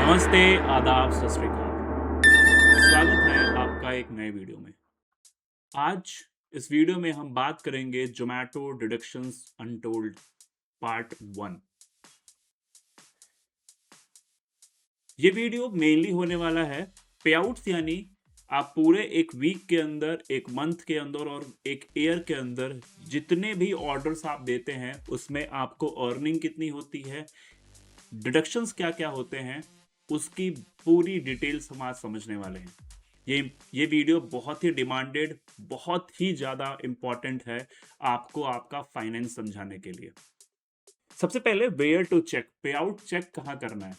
नमस्ते, आदाब, सत श्री अकाल। स्वागत है आपका एक नए वीडियो में। आज इस वीडियो में हम बात करेंगे ज़ोमैटो डिडक्शंस अनटोल्ड पार्ट 1। ये वीडियो मेनली होने वाला है पेआउट्स, यानी आप पूरे एक वीक के अंदर, एक मंथ के अंदर और एक ईयर के अंदर जितने भी ऑर्डर्स आप देते हैं उसमें आपको अर्निंग कितनी होती है, डिडक्शंस क्या क्या होते हैं, उसकी पूरी डिटेल्स हम आज समझने वाले हैं। ये वीडियो बहुत ही डिमांडेड, बहुत ही ज़्यादा इम्पॉर्टेंट है आपको आपका फाइनेंस समझाने के लिए। सबसे पहले वेयर टू चेक, पे आउट चेक कहाँ करना है।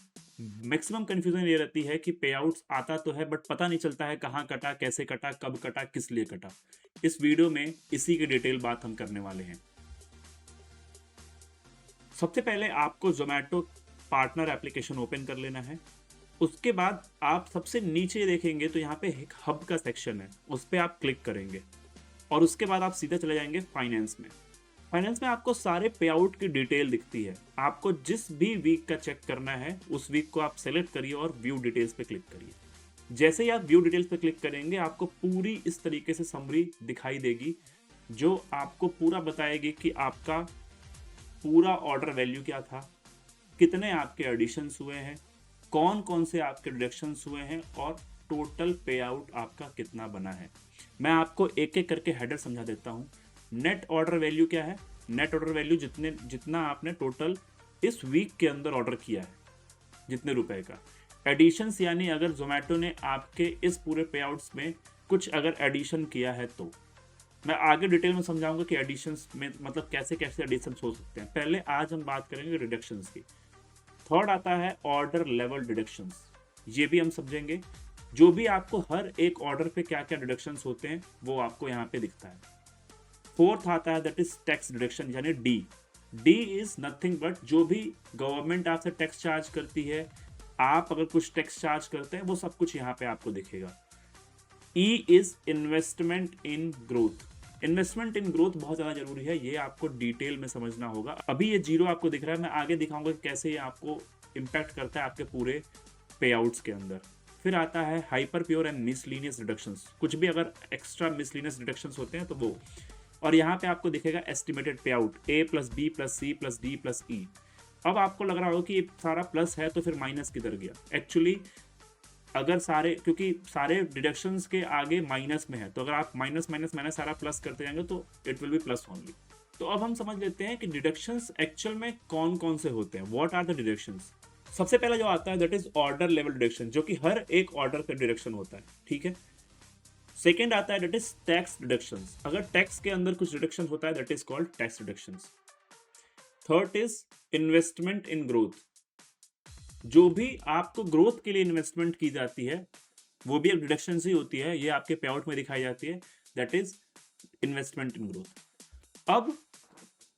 मैक्सिमम कंफ्यूजन ये रहती है कि पे आउट्स आता तो है बट पता नहीं चलता है कहाँ कटा, कैसे कटा, कब कटा, किस लिए कटा। इस वीडियो में इसी की डिटेल बात हम करने वाले हैं। सबसे पहले आपको जोमेटो पार्टनर एप्लीकेशन ओपन कर लेना है। उसके बाद आप सबसे नीचे देखेंगे तो यहाँ पे एक हब का सेक्शन है, उस पर आप क्लिक करेंगे और उसके बाद आप सीधे चले जाएंगे फाइनेंस में। फाइनेंस में आपको सारे पे आउट की डिटेल दिखती है। आपको जिस भी वीक का चेक करना है उस वीक को आप सेलेक्ट करिए और व्यू डिटेल्स पे क्लिक करिए। जैसे ही आप व्यू डिटेल्स पे क्लिक करेंगे आपको पूरी इस तरीके से समरी दिखाई देगी, जो आपको पूरा बताएगी कि आपका पूरा ऑर्डर वैल्यू क्या था, कितने आपके एडिशंस हुए हैं, कौन कौन से आपके डिडक्शंस हुए हैं और टोटल पे आउट आपका कितना बना है। मैं आपको एक एक करके हेडर समझा देता हूँ। नेट ऑर्डर वैल्यू क्या है? नेट ऑर्डर वैल्यू जितना आपने टोटल इस वीक के अंदर ऑर्डर किया है, जितने रुपए का। एडिशंस यानी अगर जोमेटो ने आपके इस पूरे पे आउट्स में कुछ अगर एडिशन किया है तो मैं आगे डिटेल में समझाऊंगा कि एडिशंस में मतलब कैसे कैसे एडिशंस हो सकते हैं। पहले आज हम बात करेंगे रिडक्शंस की। थर्ड आता है ऑर्डर लेवल डिडक्शंस, ये भी हम समझेंगे। जो भी आपको हर एक ऑर्डर पे क्या क्या डिडक्शंस होते हैं वो आपको यहाँ पे दिखता है। फोर्थ आता है दैट इज टैक्स डिडक्शन, यानी D. D is nothing but जो भी गवर्नमेंट आपसे टैक्स चार्ज करती है, आप अगर कुछ टैक्स चार्ज करते हैं वो सब कुछ यहाँ पे आपको दिखेगा। E is investment in growth. Investment in growth बहुत ज़्यादा जरूरी है, ये आपको डिटेल में समझना होगा। अभी ये जीरो आपको दिख रहा है, मैं आगे दिखाऊंगा कि कैसे ये आपको इम्पैक्ट करता है आपके पूरे पे आउट्स के अंदर। फिर आता है hyper pure and miscellaneous deductions, कुछ भी अगर एक्स्ट्रा मिसलीनियस डिडक्शंस होते हैं तो वो। और यहाँ पे आपको दिखेगा estimated payout, A plus B plus C plus D plus E. अब आपको लग रहा होगा कि ये सारा प्लस है तो फिर माइनस किधर गया। एक्चुअली अगर सारे, क्योंकि सारे डिडक्शंस के आगे माइनस में है, तो अगर आप माइनस माइनस माइनस सारा प्लस करते जाएंगे तो it will be plus only. तो अब हम समझ लेते हैं कि डिडक्शंस एक्चुअल में कौन कौन से होते हैं, व्हाट आर द डिडक्शंस। सबसे पहला जो आता है that is order level deduction, जो कि हर एक ऑर्डर पे डिडक्शन होता है, ठीक है। सेकेंड आता है दैट इज टैक्स डिडक्शंस, अगर टैक्स के अंदर कुछ डिडक्शन होता है that is called tax deductions. Third is investment in growth, जो भी आपको ग्रोथ के लिए इन्वेस्टमेंट की जाती है वो भी एक डिडक्शन ही होती है, ये आपके पे आउट में दिखाई जाती है, that is investment in growth. अब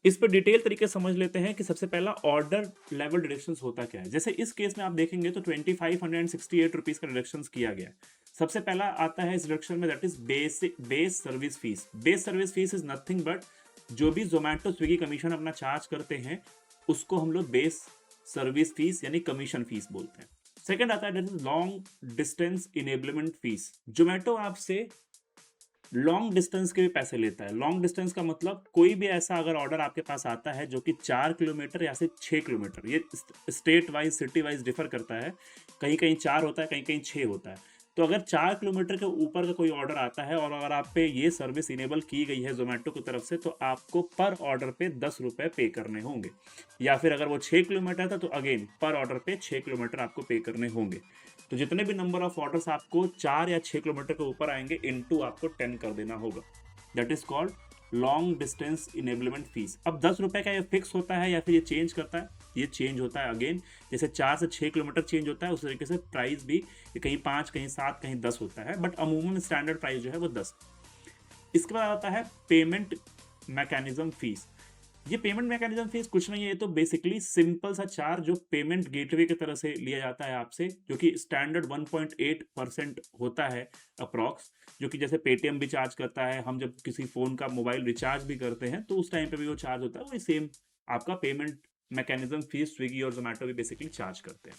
इस पर डिटेल तरीके समझ लेते हैं कि सबसे पहला ऑर्डर लेवल डिडक्शंस होता क्या है। जैसे इस केस में आप देखेंगे तो 2568 रुपीज का डिडक्शन किया गया है। सबसे पहला आता है इस डिडक्शन में that is base service fees. Base service fees is nothing but जो भी जोमेटो स्विगी कमीशन अपना चार्ज करते हैं उसको हम लोग बेस सर्विस फीस यानी कमीशन फीस बोलते हैं। सेकंड आता है long distance enablement fees. Zomato आपसे लॉन्ग डिस्टेंस के भी पैसे लेता है। लॉन्ग डिस्टेंस का मतलब कोई भी ऐसा अगर ऑर्डर आपके पास आता है जो कि 4 किलोमीटर या से 6 किलोमीटर, ये state wise city wise differ करता है, कहीं कहीं 4 होता है, कहीं कहीं 6 होता है। तो अगर 4 किलोमीटर के ऊपर का कोई ऑर्डर आता है और अगर आप पे ये सर्विस इनेबल की गई है जोमेटो की तरफ से, तो आपको पर ऑर्डर पे 10 रुपये पे करने होंगे। या फिर अगर वो 6 किलोमीटर था तो अगेन पर ऑर्डर पे 6 किलोमीटर आपको पे करने होंगे। तो जितने भी नंबर ऑफ ऑर्डर्स आपको 4 या 6 किलोमीटर के ऊपर आएंगे इनटू आपको 10 कर देना होगा, that is called long distance enablement fees. अब 10 रुपये का ये फिक्स होता है या फिर ये चेंज करता है? ये चेंज होता है अगेन, जैसे 4 से 6 किलोमीटर चेंज होता है उस तरीके से प्राइस भी कहीं 5 कहीं 7 कहीं 10 होता है, बट अमूमन स्टैंडर्ड प्राइस जो है वो 10। इसके बाद आता है पेमेंट मैकेनिज्म फीस। ये पेमेंट मैकेनिज्म फीस कुछ नहीं है, ये तो बेसिकली सिंपल सा चार्ज जो पेमेंट गेटवे की तरह से लिया जाता है आपसे, जो कि स्टैंडर्ड 1.8% होता है अप्रॉक्स, जो कि जैसे पेटीएम भी चार्ज करता है, हम जब किसी फ़ोन का मोबाइल रिचार्ज भी करते हैं तो उस टाइम पे भी वो चार्ज होता है, वही सेम आपका पेमेंट मैकेनिज्म फीस स्विगी और जोमेटो भी बेसिकली चार्ज करते हैं।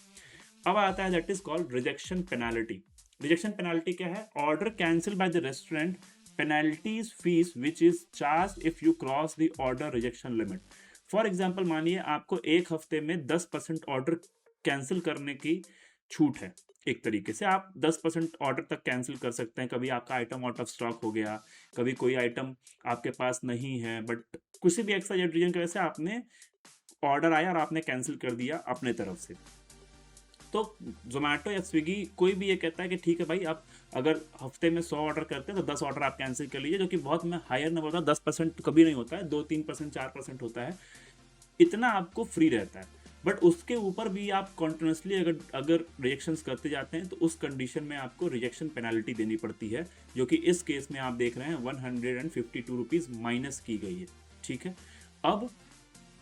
अब आता है that is called rejection penalty. Rejection penalty क्या है? Order cancel by the restaurant, penalties fees which is charge if you cross the order rejection limit. For example मानिए आपको एक हफ्ते में 10% ऑर्डर कैंसिल करने की छूट है। एक तरीके से आप 10% ऑर्डर तक कैंसिल कर सकते हैं। कभी आपका आइटम आउट ऑफ स्टॉक हो गया, कभी कोई आइटम आपके पास नहीं है, बट किसी भी एक्स्ट्रा रीजन की वजह से आपने ऑर्डर आया और आपने कैंसिल कर दिया अपने तरफ से। तो जोमेटो या स्विगी कोई भी ये कहता है कि ठीक है भाई, आप अगर हफ्ते में 100 ऑर्डर करते हैं तो 10 ऑर्डर आप कैंसिल कर लीजिए, जो कि बहुत में हायर नंबर होता है। 10% कभी नहीं होता है, 2-3%, 4% होता है, इतना आपको फ्री रहता है। बट उसके ऊपर भी आप कॉन्टिन्यूसली अगर अगर रिजेक्शंस करते जाते हैं तो उस कंडीशन में आपको रिजेक्शन पेनाल्टी देनी पड़ती है, जो कि इस केस में आप देख रहे हैं 152 रुपीज़ माइनस की गई है। ठीक है, अब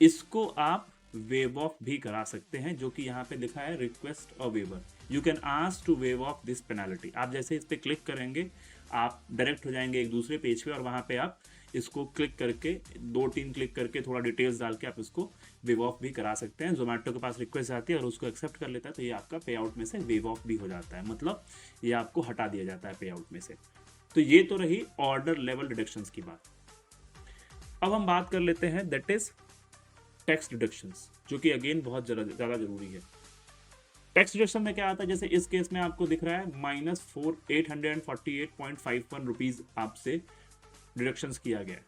इसको आप वेव ऑफ भी करा सकते हैं, जो कि यहाँ पे लिखा है request a waiver. You can ask to waive off this penalty. आप जैसे इस पर क्लिक करेंगे आप डायरेक्ट हो जाएंगे एक दूसरे पेज पे, और वहाँ पे आप इसको क्लिक करके 2-3 क्लिक करके थोड़ा डिटेल्स डाल के आप इसको वेव ऑफ भी करा सकते हैं। जोमेटो के पास रिक्वेस्ट आती है और उसको एक्सेप्ट कर लेता है तो ये आपका पे आउट में से वेव ऑफ भी हो जाता है, मतलब ये आपको हटा दिया जाता है पे आउट में से। तो ये तो रही ऑर्डर लेवल डिडक्शंस की बात। अब हम बात कर लेते हैं दैट इज टैक्स डिडक्शंस, जो कि अगेन बहुत ज़्यादा जरूरी है। टैक्स डिडक्शन में क्या आता है? जैसे इस केस में आपको दिख रहा है -848.51 रुपीज़ आपसे डिडक्शंस किया गया है।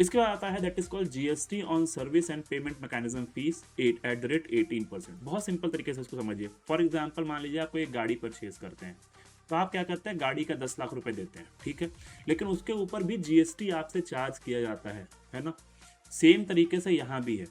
इसके बाद आता है that is called GST on service and payment mechanism fees @18%। बहुत सिंपल तरीके से इसको समझिए। फॉर एग्जांपल मान लीजिए आपको एक गाड़ी परचेज करते हैं, तो आप क्या करते हैं, गाड़ी का 10 लाख रुपए देते हैं, ठीक है, लेकिन उसके ऊपर भी जीएसटी आपसे चार्ज किया जाता है ना। सेम तरीके से यहाँ भी है।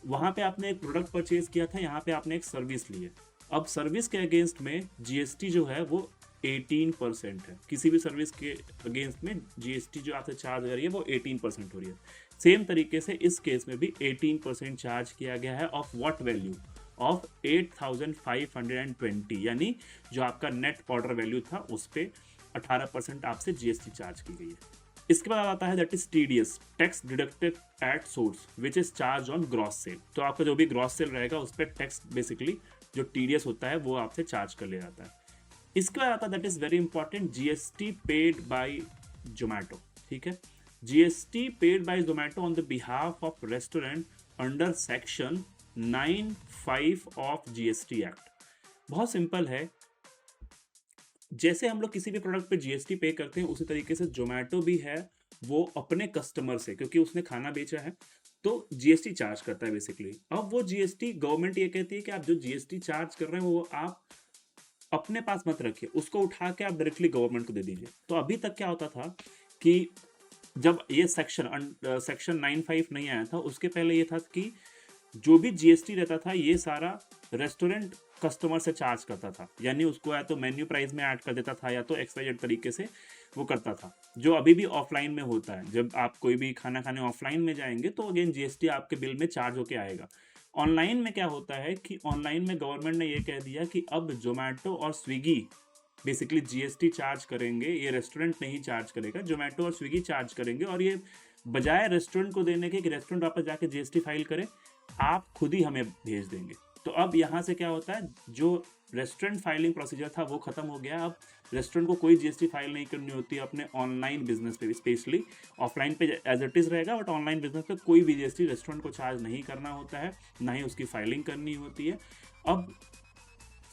वहाँ पे आपने एक प्रोडक्ट परचेज किया था, यहाँ पे आपने एक सर्विस ली है। अब सर्विस के अगेंस्ट में जीएसटी जो है वो 18% है। किसी भी सर्विस के अगेंस्ट में जीएसटी जो आपसे चार्ज हो रही है वो 18% हो रही है। सेम तरीके से इस केस में भी 18% चार्ज किया गया है। Of what value? ऑफ 8520, यानी जो आपका नेट ऑर्डर वैल्यू था उस पर 18% आपसे जीएसटी चार्ज की गई है। इसके बाद आता है that is TDS, tax deducted at source which is charge on gross sale. तो आपका जो भी ग्रॉस सेल रहेगा उस पर टैक्स बेसिकली जो टीडीएस होता है वो आपसे चार्ज कर लिया जाता है। इसके बाद आता है that is very important, GST paid by Zomato. ठीक है, GST paid by Zomato on the behalf of restaurant under section 9(5) of GST act. बहुत सिंपल है, जैसे हम लोग किसी भी प्रोडक्ट पे जीएसटी पे करते हैं उसी तरीके से जोमेटो भी है, वो अपने कस्टमर से, क्योंकि उसने खाना बेचा है तो जीएसटी चार्ज करता है बेसिकली। अब वो जीएसटी गवर्नमेंट ये कहती है कि आप जो जीएसटी चार्ज कर रहे हैं वो आप अपने पास मत रखिए, उसको उठा के आप डायरेक्टली गवर्नमेंट को दे दीजिए। तो अभी तक क्या होता था कि जब ये सेक्शन 9(5) नहीं आया था उसके पहले ये था कि जो भी जीएसटी रहता था ये सारा रेस्टोरेंट कस्टमर से चार्ज करता था, यानी उसको या तो मेन्यू प्राइस में ऐड कर देता था या तो XYZ तरीके से वो करता था, जो अभी भी ऑफलाइन में होता है। जब आप कोई भी खाना खाने ऑफलाइन में जाएंगे तो अगेन जीएसटी आपके बिल में चार्ज होके आएगा। ऑनलाइन में क्या होता है कि ऑनलाइन में गवर्नमेंट ने ये कह दिया कि अब जोमेटो और स्विगी बेसिकली जीएसटी चार्ज करेंगे, ये रेस्टोरेंट नहीं चार्ज करेगा, जोमेटो और स्विगी चार्ज करेंगे। और ये बजाय रेस्टोरेंट को देने के कि रेस्टोरेंट वापस जाके जीएसटी फाइल करे, आप खुद ही हमें भेज देंगे। तो अब यहाँ से क्या होता है, जो रेस्टोरेंट फाइलिंग प्रोसीजर था वो खत्म हो गया। अब रेस्टोरेंट को कोई जीएसटी फाइल नहीं करनी होती है अपने ऑनलाइन बिजनेस पे, स्पेशली ऑफलाइन पे एज इट इज रहेगा, बट ऑनलाइन बिजनेस पे कोई भी जीएसटी रेस्टोरेंट को चार्ज नहीं करना होता है, ना ही उसकी फाइलिंग करनी होती है। अब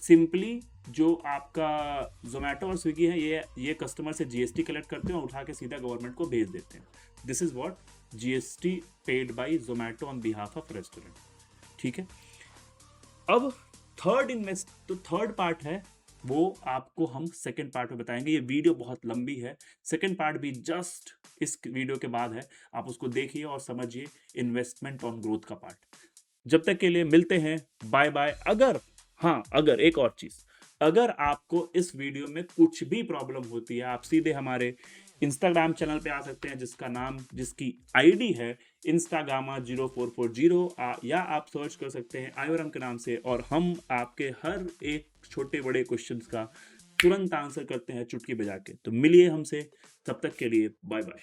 सिंपली जो आपका जोमेटो और स्विगी है ये कस्टमर से जीएसटी कलेक्ट करते हैं और उठा के सीधा गवर्नमेंट को भेज देते हैं। This is what GST paid by Zomato on behalf of restaurant. ठीक है, अब थर्ड पार्ट है वो आपको हम सेकंड पार्ट में बताएंगे। ये वीडियो बहुत लंबी है, सेकंड पार्ट भी जस्ट इस वीडियो के बाद है, आप उसको देखिए और समझिए इन्वेस्टमेंट ऑन ग्रोथ का पार्ट। जब तक के लिए मिलते हैं, बाय बाय। अगर एक और चीज, अगर आपको इस वीडियो में कुछ भी प्रॉब्लम होती है, आप सीधे हमारे इंस्टाग्राम चैनल पे आ सकते हैं जिसकी आईडी है instagama0440, या आप सर्च कर सकते हैं आयोरम के नाम से, और हम आपके हर एक छोटे बड़े क्वेश्चंस का तुरंत आंसर करते हैं चुटकी बजा के। तो मिलिए हमसे, तब तक के लिए बाय बाय।